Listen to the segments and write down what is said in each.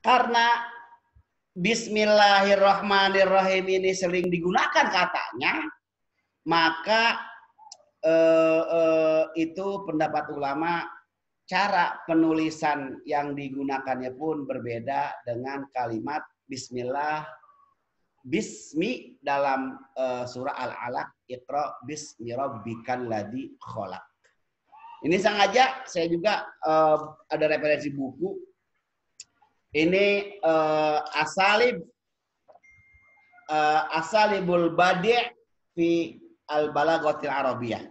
karena Bismillahirrahmanirrahim ini sering digunakan katanya, maka itu pendapat ulama, cara penulisan yang digunakannya pun berbeda dengan kalimat Bismillah, Bismi dalam surah Al-Alaq, Iqra bismi rabbikal ladzi khalaq. Ini sengaja saya juga ada referensi buku. Ini asalibul badi' fi al-balaghatil arabiyah.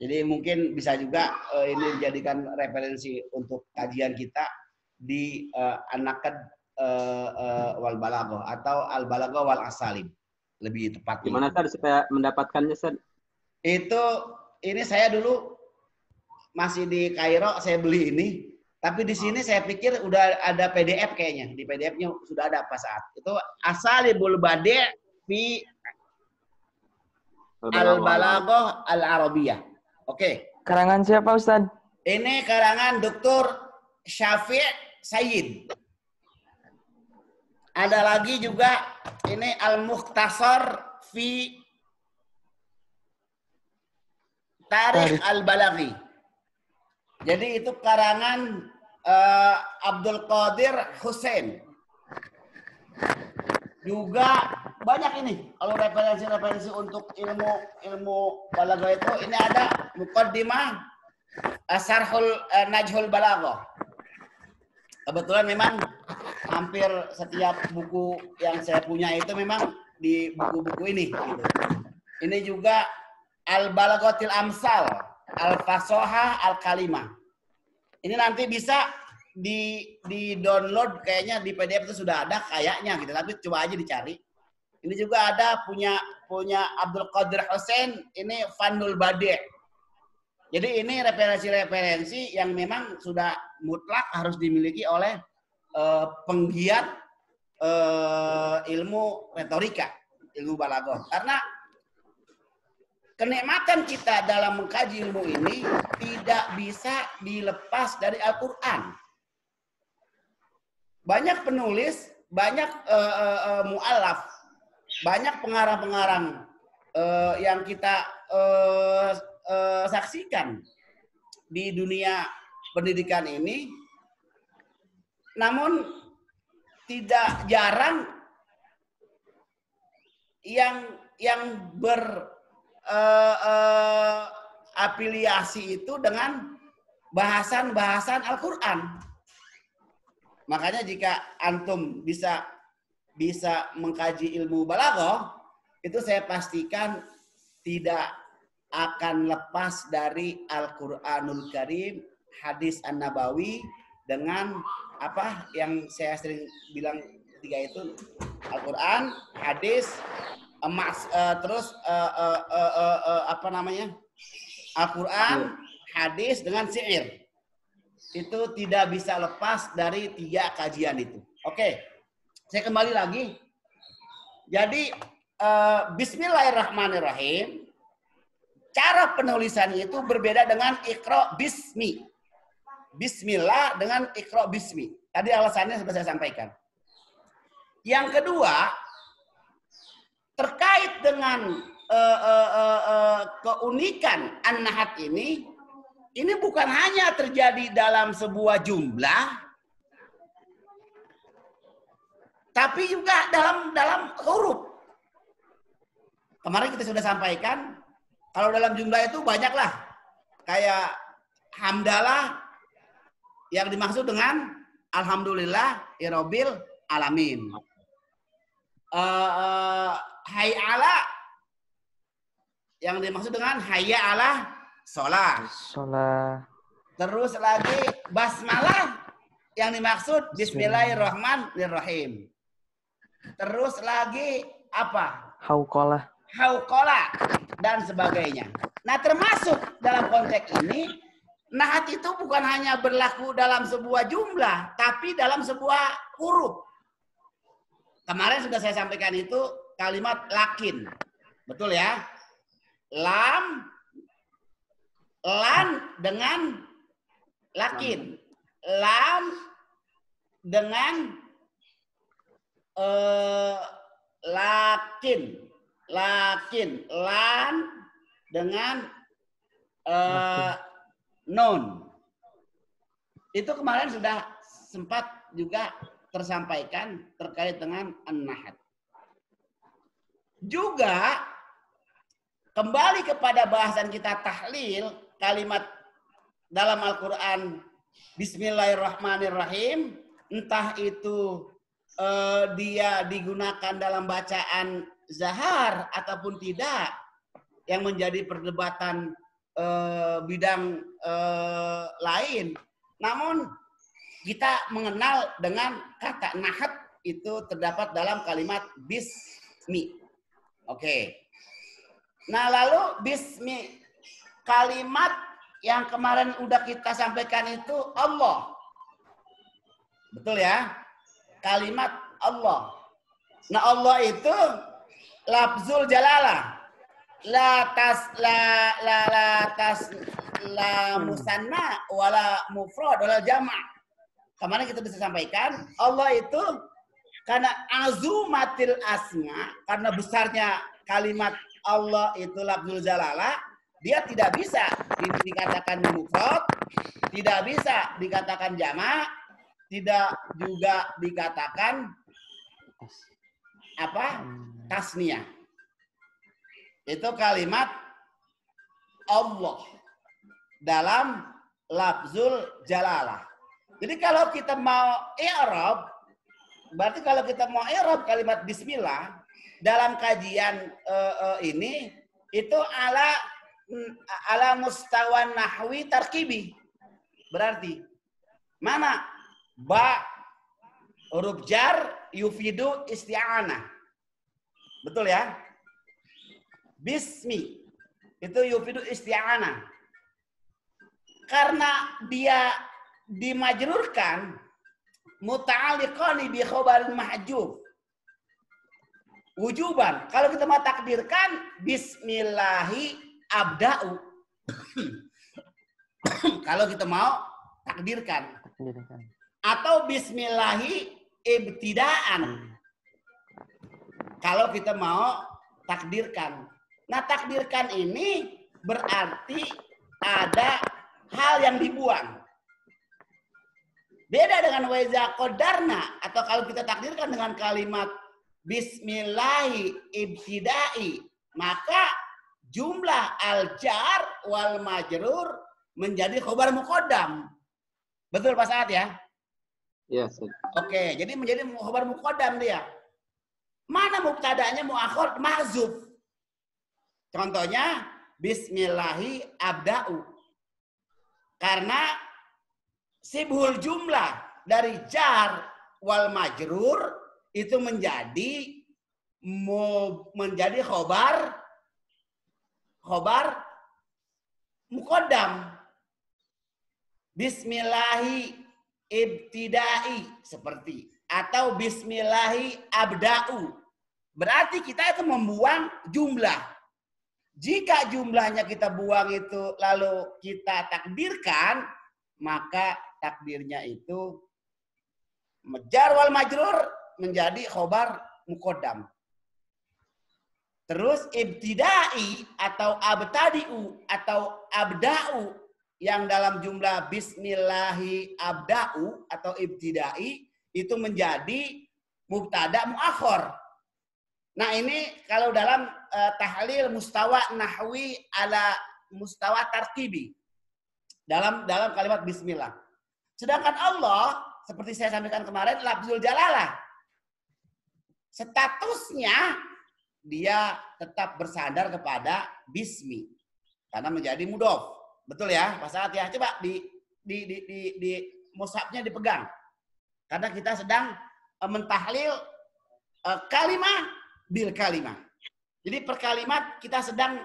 Jadi mungkin bisa juga ini dijadikan referensi untuk kajian kita di an-naqd wal balaghah atau al balaghah wal asalib. Lebih tepatnya. Gimana Ustaz supaya mendapatkannya Ustaz? Ini saya dulu masih di Kairo, saya beli ini. Tapi di sini saya pikir udah ada PDF kayaknya. Di PDF-nya sudah ada pas saat. Itu asalibul badi' fi al-balaghah al-arabiyah. Oke. Karangan siapa Ustaz? Ini karangan Dr. Syafi' Sayyid. Ada lagi juga ini Al-Mukhtasar fi Tarikh Al-Balaghi. Jadi itu karangan Abdul Qadir Hussein. Juga banyak ini. Kalau referensi-referensi untuk ilmu balaghah itu, ini ada Muqaddimah Syarhul Najhul Balaghah. Kebetulan memang hampir setiap buku yang saya punya itu memang di buku-buku ini. Gitu. Ini juga Al-Balaghatil Amsal, Al-Fasohah, Al-Kalimah. Ini nanti bisa di download, kayaknya di PDF itu sudah ada kayaknya gitu, tapi coba aja dicari. Ini juga ada punya Abdul Qadir Hussein, ini Fanul Badi'. Jadi ini referensi-referensi yang memang sudah mutlak harus dimiliki oleh penggiat ilmu retorika, ilmu balaghah. Karena kenikmatan kita dalam mengkaji ilmu ini tidak bisa dilepas dari Al-Quran. Banyak penulis, banyak mu'allaf, banyak pengarang-pengarang yang kita saksikan di dunia pendidikan ini. Namun tidak jarang yang berafiliasi itu dengan bahasan-bahasan Al-Quran. Makanya jika antum bisa mengkaji ilmu balaghah, itu saya pastikan tidak akan lepas dari Al-Qur'anul Karim, hadis An-Nabawi, dengan apa yang saya sering bilang tiga itu, Al-Quran, hadis, terus apa namanya, Al-Quran, hadis dengan syair. Itu tidak bisa lepas dari tiga kajian itu. Oke, saya kembali lagi. Jadi Bismillahirrahmanirrahim, cara penulisannya itu berbeda dengan Iqra bismi. Bismillah dengan Iqra bismi. Tadi alasannya sudah saya sampaikan. Yang kedua, terkait dengan keunikan An-Nahat ini bukan hanya terjadi dalam sebuah jumlah, tapi juga dalam huruf. Kemarin kita sudah sampaikan, kalau dalam jumlah itu banyaklah, kayak hamdalah yang dimaksud dengan alhamdulillah rabbil alamin. Hayya yang dimaksud dengan hayya ala sholat. Terus lagi basmalah yang dimaksud bismillahirrahmanirrahim. Terus lagi apa? Hauqalah dan sebagainya. Nah, termasuk dalam konteks ini, nahat itu bukan hanya berlaku dalam sebuah jumlah, tapi dalam sebuah huruf. Kemarin sudah saya sampaikan itu kalimat lakin. Betul ya? Lam, lan dengan lakin. Lam dengan lakin lan dengan nun. Itu kemarin sudah sempat juga tersampaikan terkait dengan an-nahat. Juga kembali kepada bahasan kita tahlil kalimat dalam Al-Quran Bismillahirrahmanirrahim, entah itu dia digunakan dalam bacaan zahar ataupun tidak, yang menjadi perdebatan bidang lain. Namun kita mengenal dengan kata nahat itu terdapat dalam kalimat bismi. Oke. Nah, lalu bismi, kalimat yang kemarin udah kita sampaikan itu Allah. Betul ya? Kalimat Allah. Nah, Allah itu lafzul jalalah. La musanna wala mufrad wala jama'. Kemarin kita bisa sampaikan Allah itu karena azumatil asma, karena besarnya kalimat Allah itu lafzul jalalah, dia tidak bisa dikatakan mufrad, tidak bisa dikatakan jama', tidak juga dikatakan tasniyah. Itu kalimat Allah dalam lafzul jalalah. Jadi kalau kita mau i'rab, berarti kalau kita mau i'rab kalimat bismillah dalam kajian ini itu ala mustawan nahwi tarkibi. Berarti mana? Ba huruf jar yufidu isti'anah. Betul ya? Bismi itu yufidu isti'anah. Karena dia dimajrurkan muta'alliqan bi khabarin mahjub. Wujuban. Kalau kita mau takdirkan bismillahi abda'u. Kalau kita mau takdirkan. Atau bismillahi ibtidaan. Kalau kita mau takdirkan. Nah, takdirkan ini berarti ada hal yang dibuang. Beda dengan waiza qadarna, atau kalau kita takdirkan dengan kalimat bismillahi ibtidai, maka jumlah al-jar wal majrur menjadi khobar muqaddam. Betul Pak Saad ya? Iya, Oke, jadi menjadi khobar muqaddam dia. Mana mubtada'nya muakhir mahzuf? Contohnya bismillahi abda'u. Karena sibhul jumlah dari jar wal majrur itu menjadi khobar muqaddam. Bismillahi ibtidai seperti, atau bismillahi abda'u. Berarti kita itu membuang jumlah. Jika jumlahnya kita buang itu lalu kita takdirkan, maka takdirnya itu jar wal majrur menjadi khobar muqaddam. Terus ibtidai atau abtadi'u atau abda'u yang dalam jumlah bismillahi abda'u atau ibtidai itu menjadi mubtada muakhir. Nah, ini kalau dalam tahlil mustawa nahwi ala mustawa tarkibi dalam kalimat bismillah. Sedangkan Allah seperti saya sampaikan kemarin lafzul jalalah. Statusnya dia tetap bersandar kepada bismi karena menjadi mudhof. Betul ya, Pak Saad ya. Coba di mushafnya dipegang. Karena kita sedang mentahlil kalimah bil kalimah. Jadi per kalimat kita sedang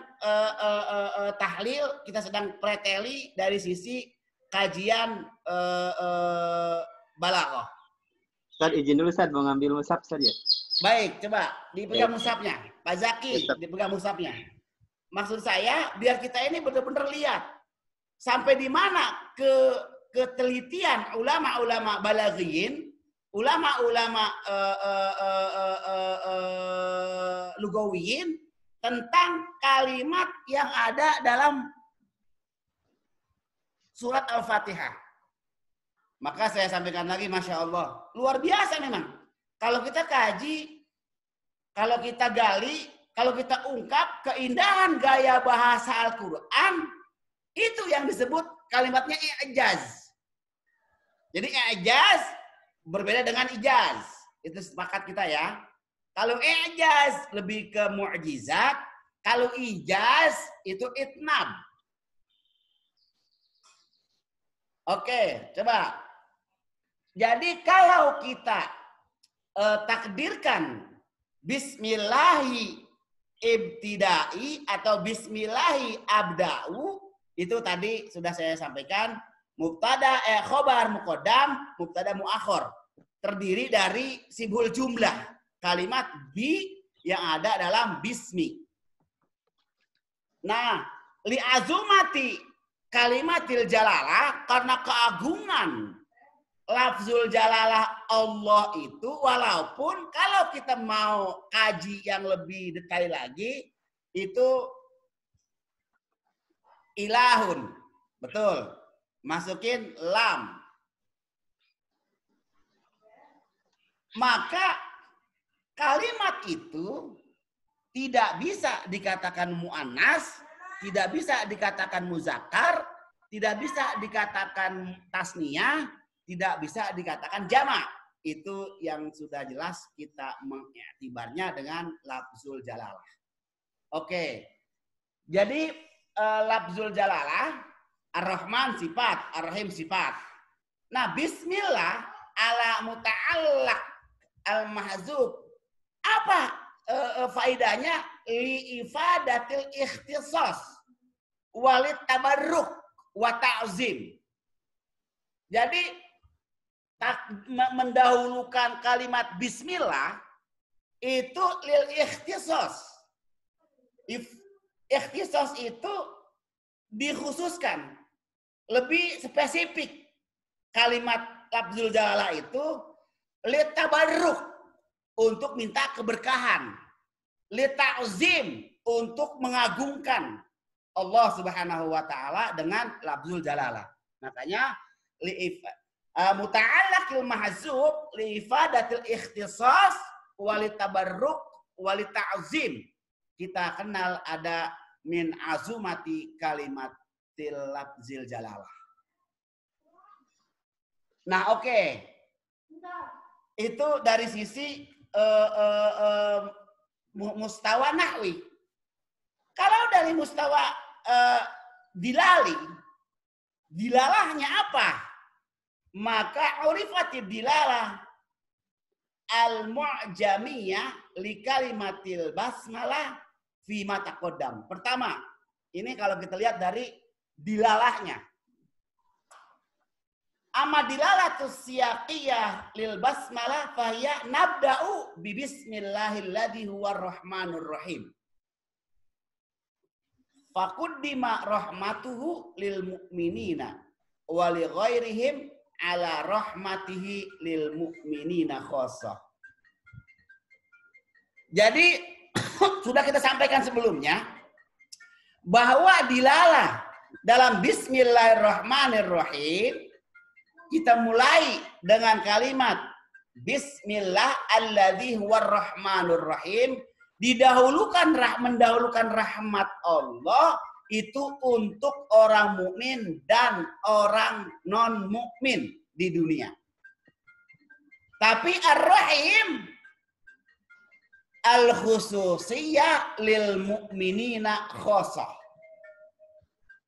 tahlil, kita sedang preteli dari sisi kajian balaghah. Ustaz izin dulu Ustaz, mau ngambil mushaf Ustaz ya. Baik, coba dipegang mushafnya. Pak Zaki dipegang mushafnya. Maksud saya biar kita ini benar-benar lihat sampai di mana ketelitian ulama-ulama balaghiyin ulama-ulama lugawiyin tentang kalimat yang ada dalam surat Al-Fatihah. Maka saya sampaikan lagi, Masya Allah, luar biasa memang. Kalau kita kaji, kalau kita gali, kalau kita ungkap keindahan gaya bahasa Al-Quran, itu yang disebut kalimatnya i'jaz. Jadi i'jaz berbeda dengan ijaz. Itu sepakat kita ya. Kalau i'jaz lebih ke mu'jizat, kalau ijaz itu itnab. Oke, coba. Jadi kalau kita takdirkan bismillahi ibtidai atau bismillahi abda'u, itu tadi sudah saya sampaikan, mubtada khobar muqaddam, mubtada muakhir, terdiri dari sibul jumlah, kalimat bi yang ada dalam bismi. Nah, li azumati kalimatil jalalah, karena keagungan lafzul jalalah Allah itu, walaupun kalau kita mau kaji yang lebih detail lagi, itu ilahun. Betul. Masukin lam. Maka kalimat itu tidak bisa dikatakan mu'annas, tidak bisa dikatakan muzakkar, tidak bisa dikatakan tasniyah, tidak bisa dikatakan jamak. Itu yang sudah jelas kita mengiktibarnya dengan lafzul jalalah. Oke. Jadi lafzul jalalah, Ar-Rahman sifat, Ar-Rahim sifat. Nah, bismillah ala muta'allaq al-mahzub. Apa faedahnya? Li ifadatil ikhtisas walit tabarruk wa ta'zim. Jadi mendahulukan kalimat bismillah itu lil ikhtisas. Ikhtisas itu dikhususkan, lebih spesifik. Kalimat lafzul jalalah itu lit tabarruk, untuk minta keberkahan, lit ta'zim, untuk mengagungkan Allah Subhanahu wa taala dengan lafzul jalalah. Makanya muta'allaqil mahzub li ifadatil ikhtisas walit tabarruk walit ta'zim. Kita kenal ada min azumati kalimatil lafzil jalalah. Nah, oke. Itu dari sisi mustawa nahwi. Kalau dari mustawa dilalahnya apa? Maka urifatid dilalah al-mu'jamiyah li kalimatil basmalah fi ma taqaddam. Pertama, ini kalau kita lihat dari dilalahnya. Amma dilalatus siyaqiyah lil basmalah fahiya nabda'u bi bismillahilladzi huwar rahmanur rahim. Faquddima rahmatuhu lil mu'minina wa li ghairihim ala rahmatihi lil mu'minina khossah. Jadi sudah kita sampaikan sebelumnya bahwa dilalah dalam bismillahirrahmanirrahim, kita mulai dengan kalimat bismillah alladzi huwar rahmanur rahim, mendahulukan rahmat Allah itu untuk orang mukmin dan orang non mukmin di dunia. Tapi Ar-Rahim al-khususiyah lil mu'minina khossah.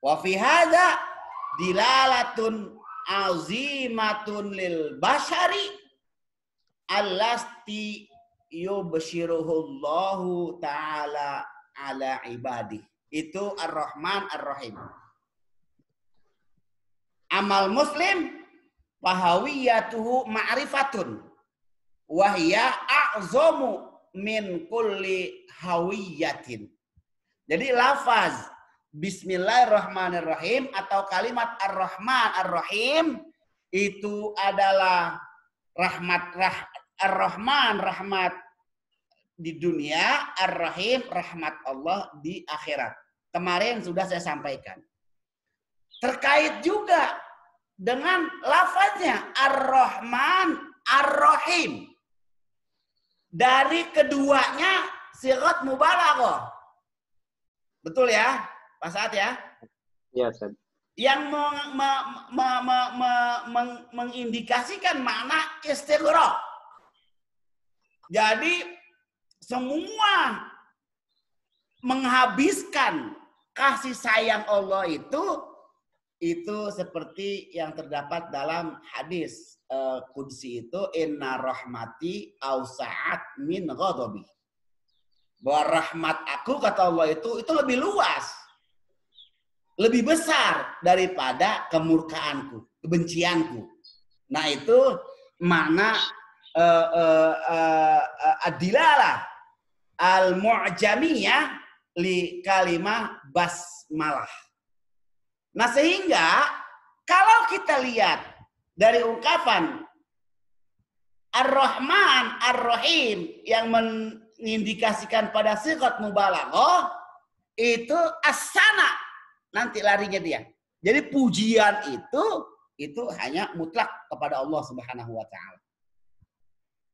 Wa fi hadza dilalatun azimatun lil bashari allasti yubshiruhullahu ta'ala ala ibadih. Itu Ar-Rahman Ar-Rahim. Amal muslim fahawiyatuhu ma'rifatun wahya a'zamu min kulli hawiyatin. Jadi lafaz Bismillahirrahmanirrahim atau kalimat Ar-Rahman Ar-Rahim itu adalah Ar-Rahman rahmat di dunia, Ar-Rahim rahmat Allah di akhirat. Kemarin sudah saya sampaikan. Terkait juga dengan lafaznya Ar-Rahman, Ar-Rahim. Dari keduanya sigat mubalaghah. Betul ya, Pak Saad ya? Iya, Ustaz. Yang mengindikasikan makna istighraq. Jadi semua menghabiskan kasih sayang Allah itu seperti yang terdapat dalam hadis qudsi itu, inna rahmati awsa'at min ghadabi. Bahwa rahmat aku, kata Allah, itu lebih luas, lebih besar daripada kemurkaanku, kebencianku. Nah, itu makna adilalah al-mu'jamiyah li kalimah basmalah. Nah, sehingga kalau kita lihat dari ungkapan Ar-Rahman, Ar-Rahim yang mengindikasikan pada sigat mubalaghah, itu as-sana, nanti larinya dia. Jadi pujian itu hanya mutlak kepada Allah Subhanahu wa taala.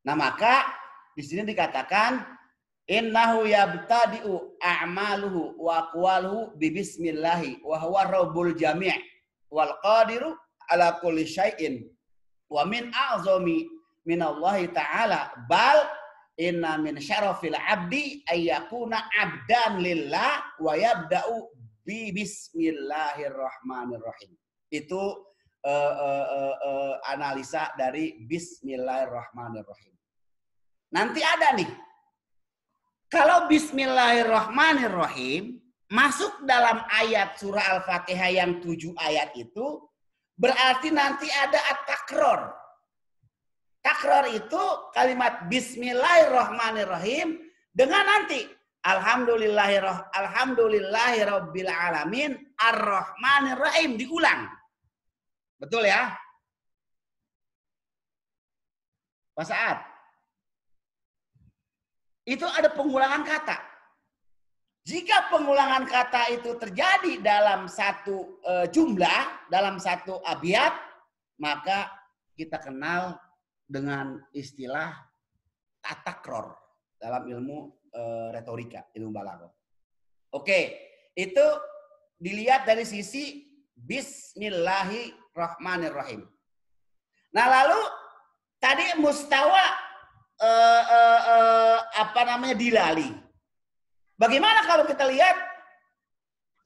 Nah, maka di sini dikatakan innahu yabtadi'u a'maluhu wa aqwaluhu bi bismillahi wa huwa rabbul jami' wal qadiru ala kulli syai'in wa min a'zami minallahi ta'ala bal inna min syarafil abdi ayyakuna abdan lillah wa yabda'u bi bismillahirrahmanirrahim. Itu analisa dari bismillahirrahmanirrahim. Nanti ada nih, kalau bismillahirrahmanirrahim masuk dalam ayat surah Al-Fatihah yang 7 ayat itu, berarti nanti ada at-takror. Takror itu kalimat bismillahirrahmanirrahim dengan nanti alhamdulillahirabbil alamin ar-rahmanirrahim diulang. Betul ya? Pak Saad. Itu ada pengulangan kata. Jika pengulangan kata itu terjadi dalam satu jumlah, dalam satu abiyat, maka kita kenal dengan istilah tatakror dalam ilmu retorika, ilmu balaghah. Oke, itu dilihat dari sisi bismillahirrahmanirrahim. Nah, lalu tadi mustawa dilali. Bagaimana kalau kita lihat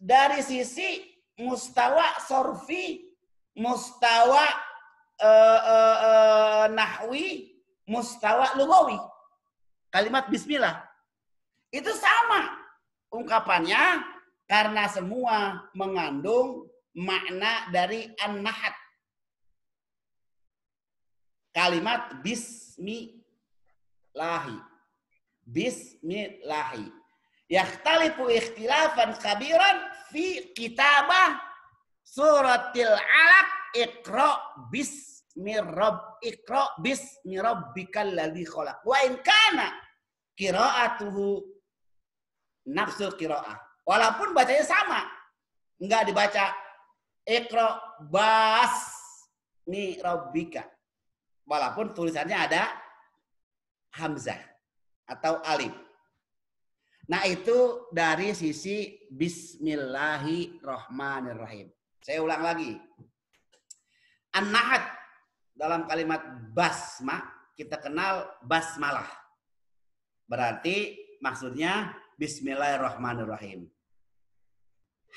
dari sisi mustawa sorfi, mustawa nahwi, mustawa lugawi. Kalimat bismillah itu sama ungkapannya karena semua mengandung makna dari an-nahat. Kalimat bismillahi. Bismillahi. Yakhtalifu ikhtilafan kabiran fi kitabah suratil alaq iqra bismi rabbikal ladzi khalaq. Wa in kana qiraatuhu nafsul qiraah. Walaupun bacanya sama. Enggak dibaca iqra basmi rabbika. Walaupun tulisannya ada hamzah atau alif. Nah, itu dari sisi bismillahirrahmanirrahim. Saya ulang lagi. An-nahat dalam kalimat basma kita kenal basmalah. Berarti maksudnya bismillahirrahmanirrahim.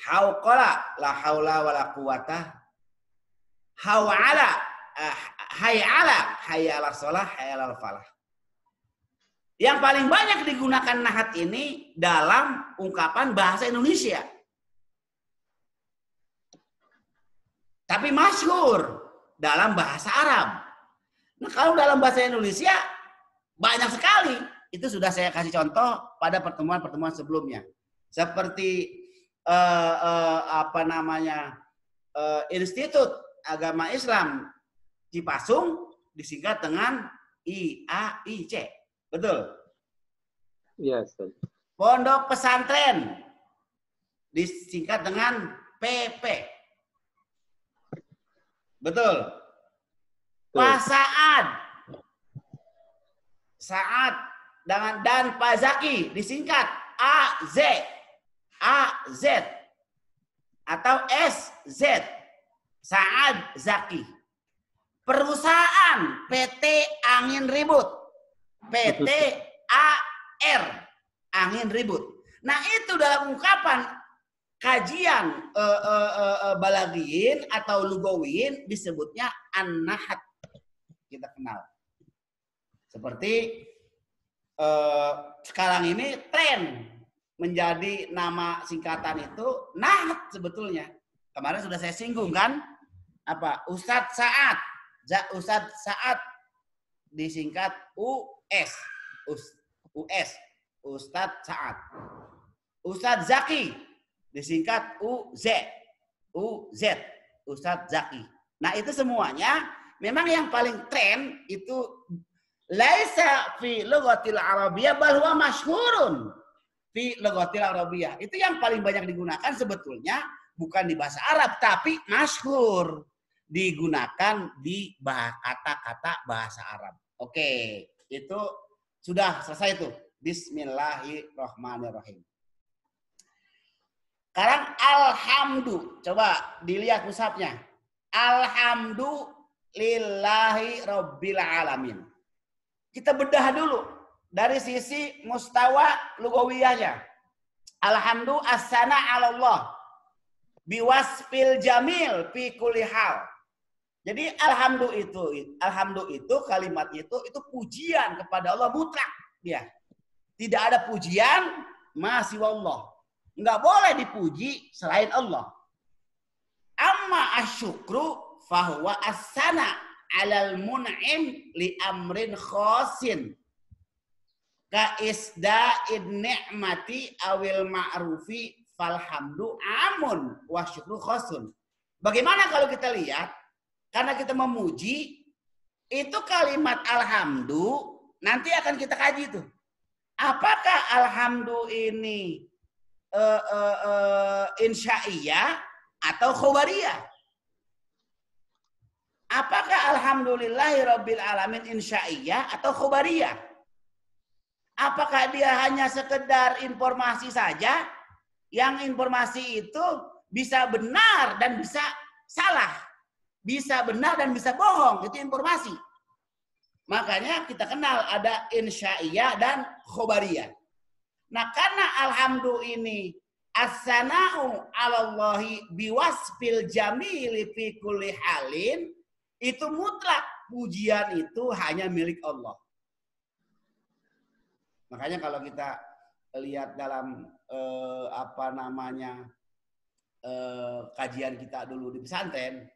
Hauqala la haula wala quwata. Hawala hayala hayala shalah hayala falah. Yang paling banyak digunakan nahat ini dalam ungkapan bahasa Indonesia. Tapi masyhur dalam bahasa Arab. Nah, kalau dalam bahasa Indonesia banyak sekali. Itu sudah saya kasih contoh pada pertemuan-pertemuan sebelumnya. Seperti Institut Agama Islam Cipasung disingkat dengan IAIC. Betul? Iya, Ustaz. Pondok pesantren disingkat dengan PP. Betul? Pak Saad dan Pak Zaki disingkat AZ. AZ atau SZ. Saad Zaki. Perusahaan PT Angin Ribut. PT AR Angin Ribut. Nah, itu dalam ungkapan kajian balagiyin atau lugawiyin disebutnya an-nahat. Kita kenal. Seperti sekarang ini tren menjadi nama singkatan itu nahat sebetulnya. Kemarin sudah saya singgung kan? Apa? Ustadz Saad. Ustadz Saad disingkat US. US. Ustadz Saad. Ustadz Zaki disingkat UZ. UZ. Ustadz Zaki. Nah, itu semuanya memang yang paling tren itu laisa fi lughatil arabiyyah bal huwa masyhurun fi lughatil arabiyyah. Itu yang paling banyak digunakan sebetulnya bukan di bahasa Arab tapi masyhur digunakan di kata-kata bahasa Arab. Oke, itu sudah selesai itu. Bismillahirrahmanirrahim. Sekarang alhamdu. Coba dilihat mushafnya. Alhamdulillahi rabbil alamin. Kita bedah dulu dari sisi mustawa lugawiyahnya. Alhamdu as-sana 'ala Allah biwasfil jamil fi kulli hal. Jadi alhamdu itu kalimat itu pujian kepada Allah mutlak dia. Tidak ada pujian masih Allah. Enggak boleh dipuji selain Allah. Amma asyukru fahuwa as-sana 'alal mun'im li amrin khosin ka isda'id ni'mati awil ma'rufi falhamdu amun wa syukru khosun. Bagaimana kalau kita lihat, karena kita memuji, itu kalimat alhamdu nanti akan kita kaji tuh. Apakah alhamdu ini insya'iyah atau khobariyah? Apakah alhamdulillahi rabbil alamin insya'iyah atau khobariyah? Apakah dia hanya sekedar informasi saja? Yang informasi itu bisa benar dan bisa salah. Bisa benar dan bisa bohong. Itu informasi. Makanya kita kenal ada insya'iyah dan khobariyah. Nah, karena alhamdu ini as-sana'u 'alallahi biwasfil jamili fi kulli halin, itu mutlak pujian itu hanya milik Allah. Makanya kalau kita lihat dalam kajian kita dulu di pesantren,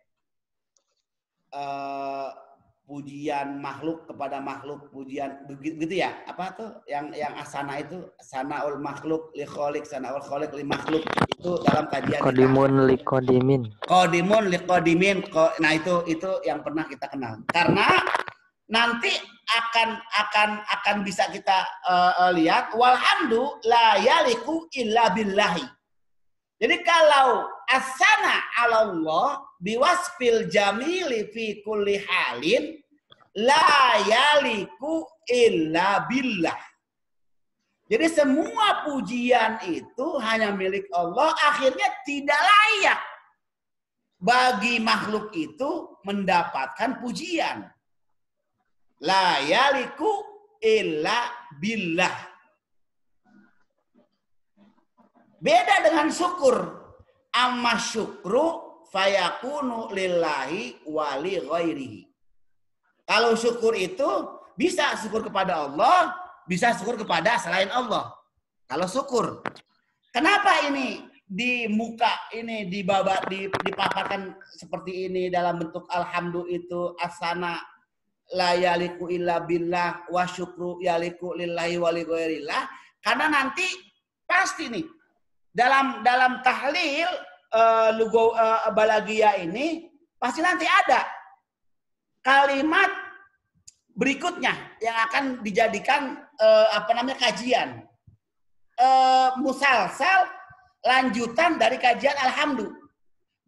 pujian makhluk kepada makhluk, pujian begitu ya, apa tuh yang asana itu, sanaul makhluk li kholiq, sanaul kholiq li makhluk, itu dalam kajian qadimun li qadimin. Qadimun li qadimin. Nah, itu yang pernah kita kenal. Karena nanti akan bisa kita lihat walhamdu la yaliku illa billahi. Jadi kalau asana 'ala Allah biwasfil jamili fi kulli halin la yaliku illa billah. Jadi semua pujian itu hanya milik Allah, akhirnya tidak layak bagi makhluk itu mendapatkan pujian. La yaliku illa billah. Beda dengan syukur. Amma syukru fayakunu lillahi wali ghairihi. Kalau syukur itu bisa syukur kepada Allah, bisa syukur kepada selain Allah. Kalau syukur. Kenapa ini di muka ini dipaparkan seperti ini dalam bentuk alhamdu itu asana la yaliku illa billah wa syukru yaliku lillahi wa li ghairillah? Karena nanti pasti nih dalam tahlil balagiyah ini pasti nanti ada kalimat berikutnya yang akan dijadikan kajian. Musalsal lanjutan dari kajian alhamdu.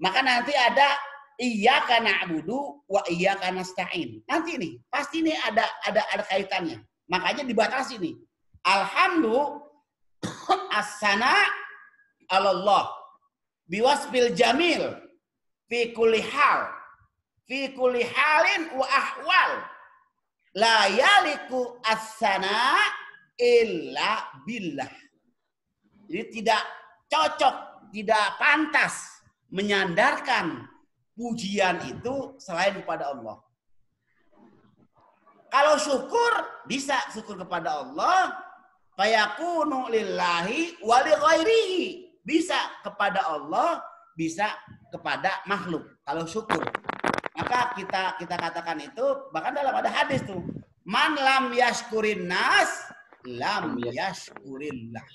Maka nanti ada iyyaka na'budu wa iyyaka nasta'in. Nanti nih, pasti nih ada kaitannya. Makanya dibatasi nih. Alhamdu as-sana 'alallah biwasfil jamil fi kulli hal. Fi kulli halin wa ahwal. La yaliku as-sana illa billah. Jadi tidak cocok, tidak pantas menyandarkan pujian itu selain kepada Allah. Kalau syukur, bisa syukur kepada Allah, fayakunu lillahi wa li ghairihi. Bisa kepada Allah, bisa kepada makhluk. Kalau syukur. Maka kita katakan itu, bahkan dalam ada hadis tuh. Man lam yashkurin nas, lam yashkurillah.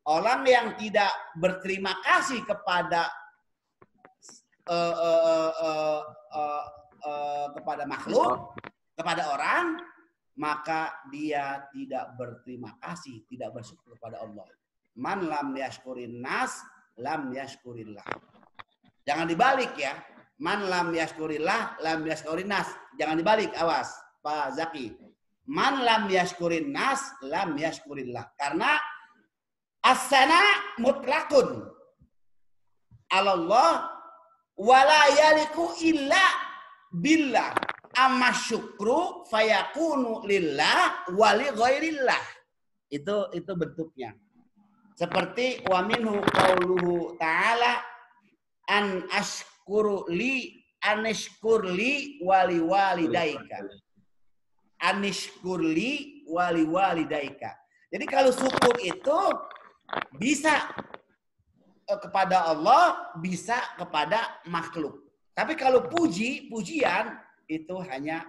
Orang yang tidak berterima kasih kepada kepada makhluk, kepada orang, maka dia tidak berterima kasih, tidak bersyukur kepada Allah. Man lam yashkurin nas, lam yashkurillah. Jangan dibalik ya. Man lam yashkurillah, lam yashkurin nas. Jangan dibalik, awas Pak Zaki. Man lam yashkurin nas, lam yashkurillah. Karena as-sana mutlakun Allah wala yaliku illa billah. Amma syukru fayakunu lillah wali ghairillah. Itu bentuknya. Seperti wa minhu qauluhu ta'ala an ashkuru li anishkurli wali walidaika. Anishkurli wali walidaika. Jadi kalau syukur itu bisa kepada Allah, bisa kepada makhluk. Tapi kalau pujian itu hanya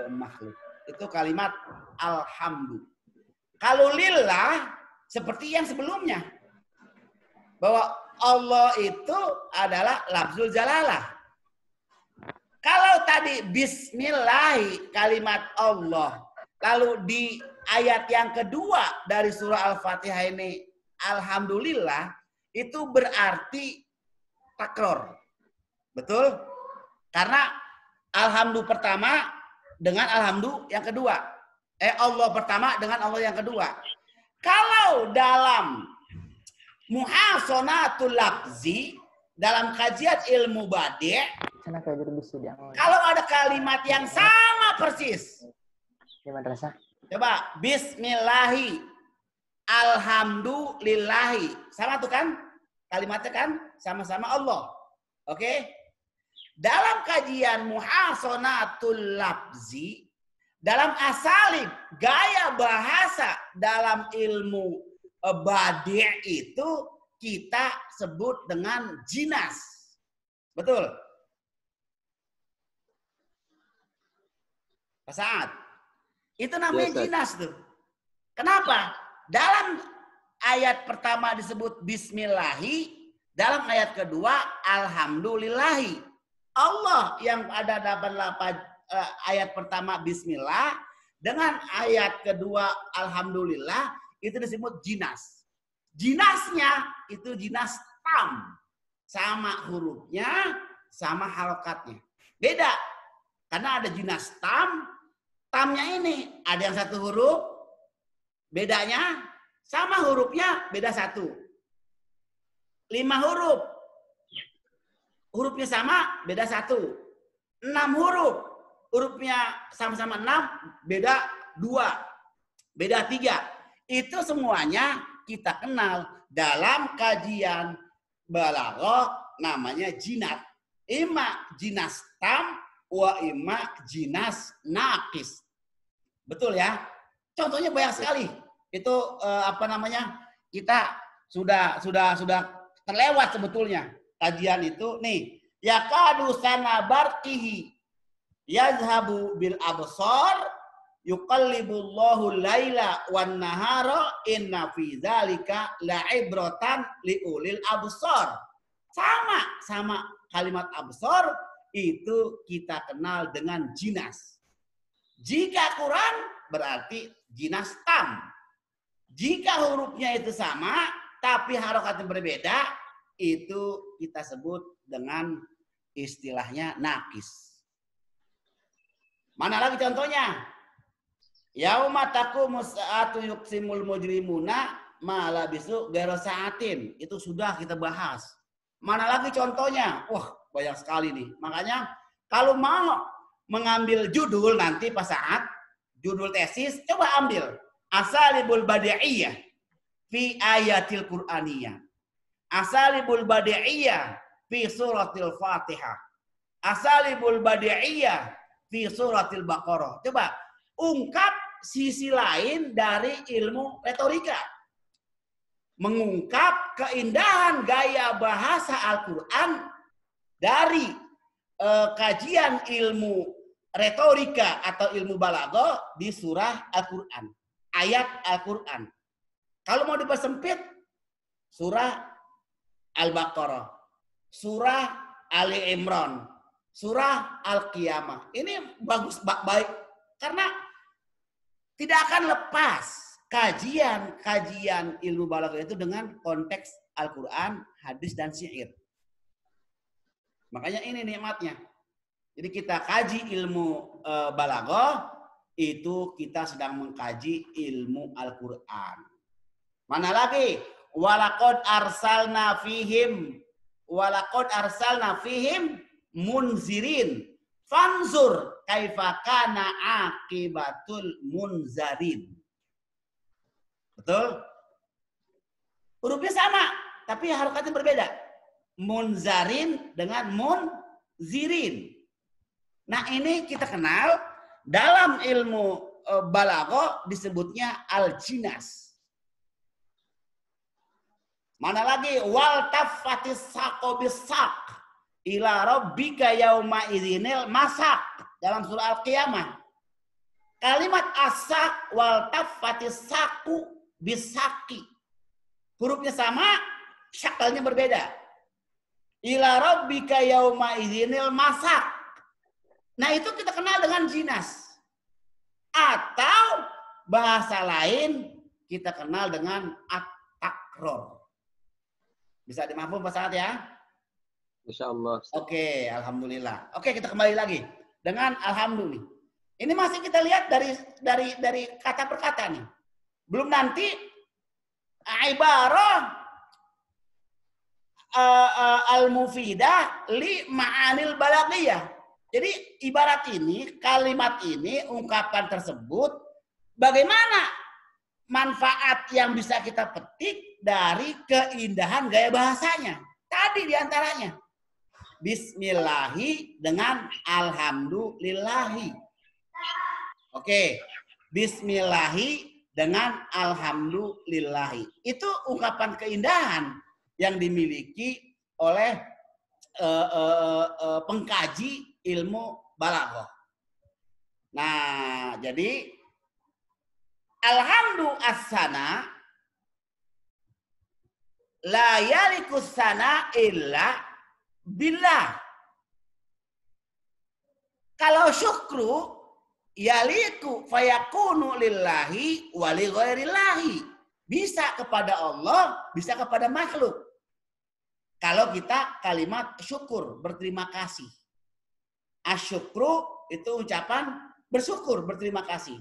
makhluk. Itu kalimat alhamdu. Kalau lillah seperti yang sebelumnya. Bahwa Allah itu adalah lafzul jalalah. Kalau tadi bismillahi kalimat Allah. Lalu di ayat yang kedua dari surah Al-Fatihah ini alhamdulillah itu berarti takror. Betul? Karena alhamdu pertama dengan alhamdu yang kedua. Allah pertama dengan Allah yang kedua. Kalau dalam muhasonatul lafzi, dalam kajian ilmu badi', kalau ada kalimat yang sama persis. Coba bismillahi alhamdulillahi. Sama tuh kan? Kalimatnya kan sama-sama Allah. Oke? Dalam kajian muhasonatul lafzi, dalam asalib, gaya bahasa dalam ilmu badi' itu kita sebut dengan jinas. Betul? Pak Saad. Itu namanya jinas tuh. Kenapa? Dalam ayat pertama disebut bismillahi, dalam ayat kedua alhamdulillahi. Allah yang ada 88 ayat pertama bismillah, dengan ayat kedua alhamdulillah, itu disebut jinas. Jinasnya itu jinas tam. Sama hurufnya, sama halokatnya. Beda. Karena ada jinas tam. Tamnya ini ada yang satu huruf, bedanya sama hurufnya beda satu. 5 huruf, hurufnya sama beda 1. 6 huruf, hurufnya sama-sama 6, beda 2, beda 3. Itu semuanya kita kenal dalam kajian balaghah namanya jinat. Ima jinas tam wa imma jinas naqis. Betul ya? Contohnya banyak sekali. Itu kita sudah terlewat sebetulnya kajian itu nih. Yakadu sana barqihi yazhabu bil absar yuqallibullahu laila wan nahara inna fi dzalika la'ibratan liulil absar. Sama kalimat absar itu kita kenal dengan jinas. Jika kurang berarti jinas tam. Jika hurufnya itu sama tapi harokatnya berbeda, itu kita sebut dengan istilahnya nakis. Mana lagi contohnya? Yauma taqumu sa'atu yuqsimul mujrimuna ma labisu ghairu sa'atin. Itu sudah kita bahas. Mana lagi contohnya? Wah, banyak sekali nih. Makanya kalau mau mengambil judul nanti pas saat judul tesis, coba ambil Asalibul Badi'iyah fi ayatil Qur'aniyah. Asalibul Badi'iyah fi suratil Fatihah. Asalibul Badi'iyah fi suratil Baqarah. Coba ungkap sisi lain dari ilmu retorika. Mengungkap keindahan gaya bahasa Al-Quran dari kajian ilmu retorika atau ilmu balaghah di surah Al-Quran. Ayat Al-Quran. Kalau mau dipersempit, surah Al-Baqarah, surah Ali Imran, surah Al-Qiyamah. Ini bagus, baik. Karena tidak akan lepas kajian ilmu balaghah itu dengan konteks Al-Quran, hadis, dan syair. Makanya ini nikmatnya. Jadi kita kaji ilmu balaghah, itu kita sedang mengkaji ilmu Al-Quran. Mana lagi? Walaqad arsalna fihim munzirin. Fanzur kaifa kana akibatul munzarin. Betul? Hurufnya sama, tapi harokatnya berbeda. Munzarin dengan munzirin. Nah, ini kita kenal dalam ilmu balaghah disebutnya al-jinas. Mana lagi? Wal taffatis saqu bis-saq ila rabbika yauma idzinil masaq dalam surah Al-Qiyamah. Kalimat as-saq wal taffatis saqu bis-saqi. Hurufnya sama, syakalnya berbeda. Ila rabbika yauma idzinil masaq. Nah, itu kita kenal dengan jinas. Atau bahasa lain kita kenal dengan at-takror. Bisa dimafhum Pak Saad ya? Insyaallah. Oke, alhamdulillah. Oke, kita kembali lagi dengan alhamdulillah. Ini masih kita lihat dari kata per kata nih. Belum nanti ibarah al-mufidah li ma'anil balaghiyah. Jadi ibarat ini, kalimat ini, ungkapan tersebut, bagaimana manfaat yang bisa kita petik dari keindahan gaya bahasanya. Tadi diantaranya. Bismillahi dengan alhamdulillahi. Oke. Bismillahi dengan alhamdulillahi. Itu ungkapan keindahan yang dimiliki oleh pengkaji ilmu balaghah. Nah, jadi alhamdu as-sana la yalikus sana illa billah. Kalau syukru yaliku fayakunu lillahi wa li ghairillahi. Bisa kepada Allah, bisa kepada makhluk. Kalau kita kalimat syukur, berterima kasih. Asyukru itu ucapan bersyukur, berterima kasih.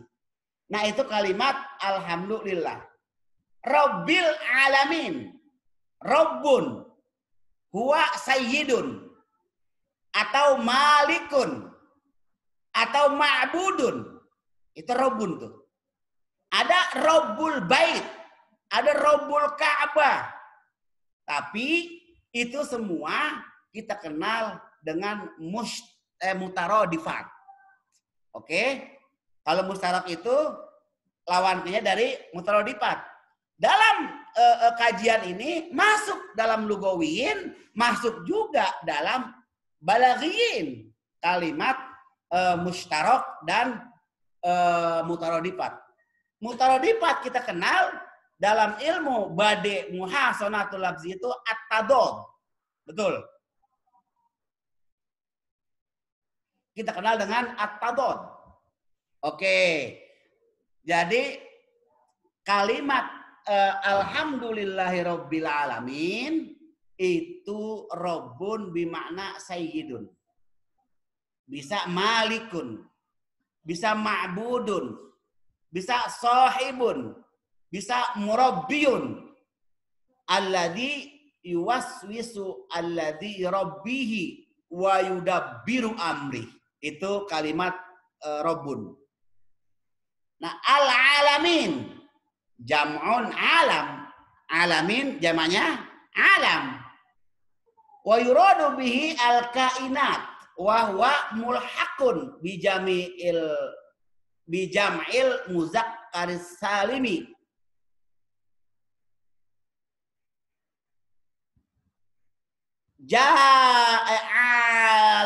Nah, itu kalimat alhamdulillah. Rabbil alamin. Rabbun. Huwa sayyidun. Atau malikun. Atau ma'budun. Itu Rabbun tuh. Ada Rabbul bait. Ada Rabbul Ka'bah. Tapi itu semua kita kenal dengan mutaradifat. Oke? Kalau mustarak itu lawannya dari mutaradifat. Dalam kajian ini masuk dalam lugawiyin, masuk juga dalam balaghiyin kalimat mustarak dan mutaradifat. Mutaradifat kita kenal dalam ilmu badi muhasanatul lafzi itu at-tadad. Betul. Kita kenal dengan at-tadad. Oke. Jadi kalimat alhamdulillahirabbil alamin itu Rabbun bimakna sayyidun. Bisa malikun, bisa ma'budun, bisa sahibun, bisa murabbiyun. Alladzi yuwaswisu alladzi rabbihi wa yudabbiru amri. Itu kalimat Rabbun. Nah, al-alamin jam'un alam. Alamin jamaknya alam. Wa yuradu bihi al-kainat wa huwa mulhaqun bijam'il muzakkaris salimi.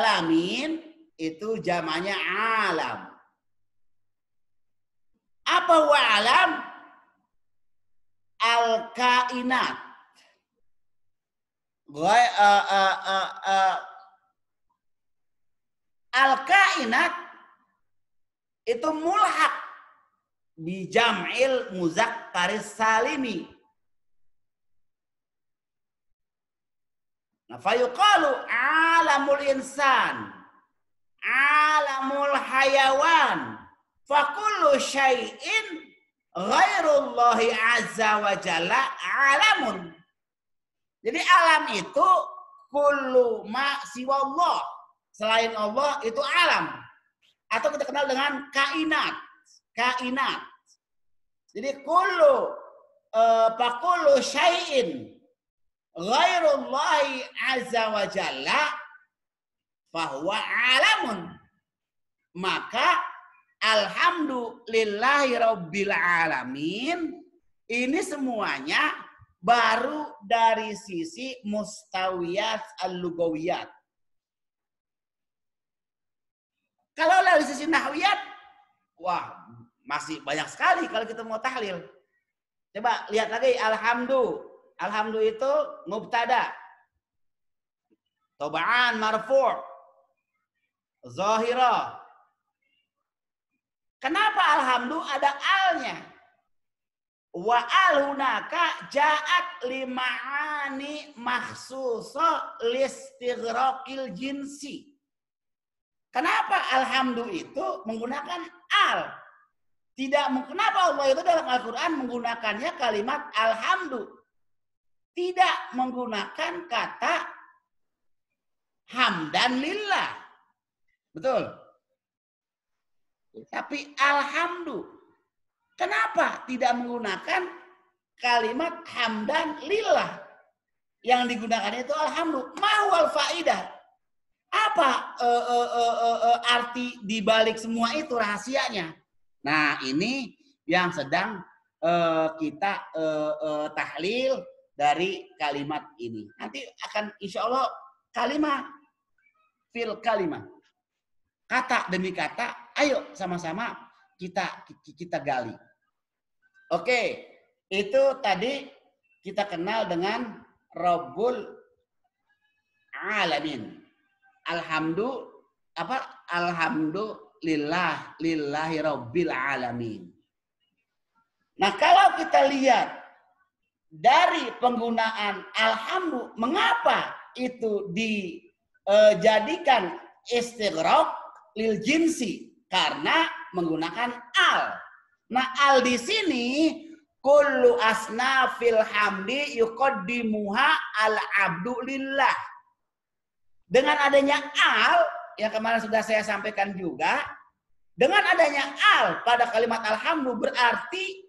Alamin itu jamaknya alam. Apa wa alam? Al-kainat. Al-kainat itu mulhaq bijam'il muzakkaris salimi. Nah, fayuqalu alamul insan, alamul hayawan, fakullu syai'in ghairullahi azza wa jalla alamun. Jadi alam itu kullu ma siwallah, selain Allah itu alam. Atau kita kenal dengan kainat. Kainat. Jadi fakullu syai'in ghairullahi azza wa jalla fahuwa alamun. Maka alhamdulillahi rabbil alamin ini semuanya baru dari sisi mustawiyat al-lugawiyat. Kalau dari sisi nahwiyat, wah masih banyak sekali kalau kita mau tahlil. Coba lihat lagi alhamdu. Alhamdu itu mubtada. Tobaan marfu'. Zahira. Kenapa alhamdu ada alnya? Wa al hunaka ja'at lima'ani makhsusa listighraqil jinsi. Kenapa alhamdu itu menggunakan al? Kenapa Allah itu dalam Al-Quran menggunakannya kalimat alhamdu? Tidak menggunakan kata hamdan lillah. Betul. Tapi alhamdu. Kenapa tidak menggunakan kalimat hamdan lillah? Yang digunakan itu alhamdu. Mahwal faidah. Apa arti dibalik semua itu rahasianya? Nah, ini yang sedang kita tahlil dari kalimat ini. Nanti akan insya Allah kalimat fil kalimat. Kata demi kata, ayo sama-sama kita gali. Oke, itu tadi kita kenal dengan Rabbul Alamin. Alhamdulillah lillahi rabbil alamin. Nah, kalau kita lihat dari penggunaan alhamdu, mengapa itu dijadikan istighraq lil jinsi? Karena menggunakan al. Nah, al di sini kullu asnafil hamdi yuqaddimuha al abdu lillah. Dengan adanya al yang kemarin sudah saya sampaikan juga, dengan adanya al pada kalimat alhamdu berarti